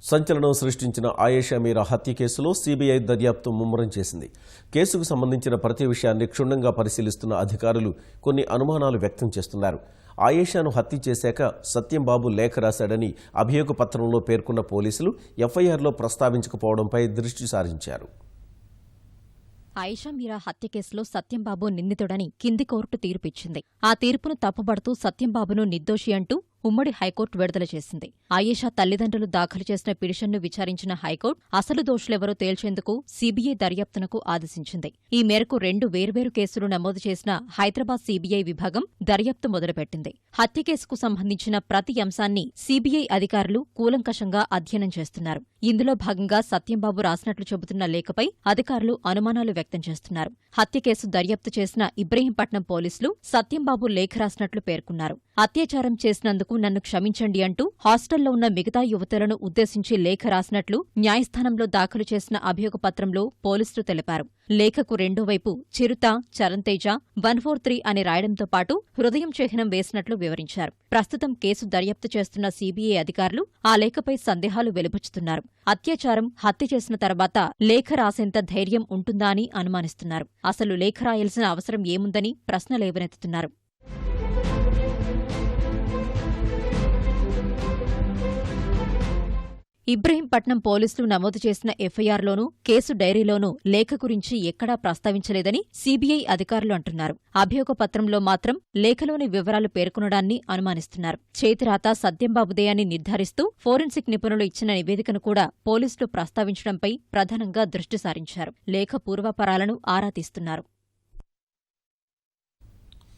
సంచలనం సృష్టించిన ఆయేషా మీరా హత్య కేసులో సీబీఐ దర్యాప్తు ముమ్మరం చేసింది. కేసుకు సంబంధించిన ప్రతి విషయాన్ని క్షుణ్ణంగా పరిశీలిస్తున్న అధికారులు కొన్ని అనుమానాలు వ్యక్తం చేస్తున్నారు. ఆయేషాను హత్య చేశాక సత్యంబాబు లేఖ రాశాడని అభియోగ పత్రంలో పేర్కొన్న పోలీసులు ఎఫ్ఐఆర్లో ప్రస్తావించకపోవడంపై దృష్టి సారించారు. ఆయేషా మీరా హత్య కేసులో సత్యంబాబు నిందితుడని కింది కోర్టు తీర్పిచ్చింది. ఆ తీర్పును తప్పుబడుతూ సత్యంబాబును నిర్దోషి అంటూ ఉమ్మడి హైకోర్టు విడుదల చేసింది. ఆయేషా తల్లిదండ్రులు దాఖలు చేసిన పిటిషన్ను విచారించిన హైకోర్టు అసలు దోషులెవరో తేల్చేందుకు సీబీఐ దర్యాప్తునకు ఆదేశించింది. ఈ మేరకు 2 వేర్వేరు కేసులు నమోదు చేసిన హైదరాబాద్ సీబీఐ విభాగం దర్యాప్తు మొదలుపెట్టింది. హత్య కేసుకు సంబంధించిన ప్రతి అంశాన్ని సీబీఐ అధికారులు కూలంకషంగా అధ్యయనం చేస్తున్నారు. ఇందులో భాగంగా సత్యంబాబు రాసినట్లు చెబుతున్న లేఖపై అధికారులు అనుమానాలు వ్యక్తం చేస్తున్నారు. హత్య కేసు దర్యాప్తు చేసిన ఇబ్రహీంపట్నం పోలీసులు సత్యంబాబు లేఖ రాసినట్లు పేర్కొన్నారు. అత్యాచారం చేసినందుకు నన్ను క్షమించండి అంటూ హాస్టల్లో ఉన్న మిగతా యువతులను ఉద్దేశించి లేఖ రాసినట్లు న్యాయస్థానంలో దాఖలు చేసిన అభియోగ పత్రంలో పోలీసులు తెలిపారు. లేఖకు రెండో వైపు చిరుత, చరణ్తేజ, 143 అని రాయడంతో పాటు హృదయం చిహ్నం వేసినట్లు వివరించారు. ప్రస్తుతం కేసు దర్యాప్తు చేస్తున్న సీబీఐ అధికారులు ఆ లేఖపై సందేహాలు వెలుబుచ్చుతున్నారు. అత్యాచారం, హత్య చేసిన తర్వాత లేఖ రాసేంత ధైర్యం ఉంటుందా అని అనుమానిస్తున్నారు. అసలు లేఖ రాయాల్సిన అవసరం ఏముందని ప్రశ్న లేవనెత్తుతున్నారు. ఇబ్రహీంపట్నం పోలీసులు నమోదు చేసిన ఎఫ్ఐఆర్లోనూ కేసు డైరీలోనూ లేఖ గురించి ఎక్కడా ప్రస్తావించలేదని సీబీఐ అధికారులు అంటున్నారు. అభియోగ పత్రంలో మాత్రం లేఖలోని వివరాలు పేర్కొనడాన్ని అనుమానిస్తున్నారు. చేతిరాత సత్యంబాబుదే అని నిర్ధారిస్తూ ఫోరెన్సిక్ నిపుణులు ఇచ్చిన నివేదికను కూడా పోలీసులు ప్రస్తావించడంపై ప్రధానంగా దృష్టి సారించారు. లేఖ పూర్వాపరాలను ఆరా తీస్తున్నారు.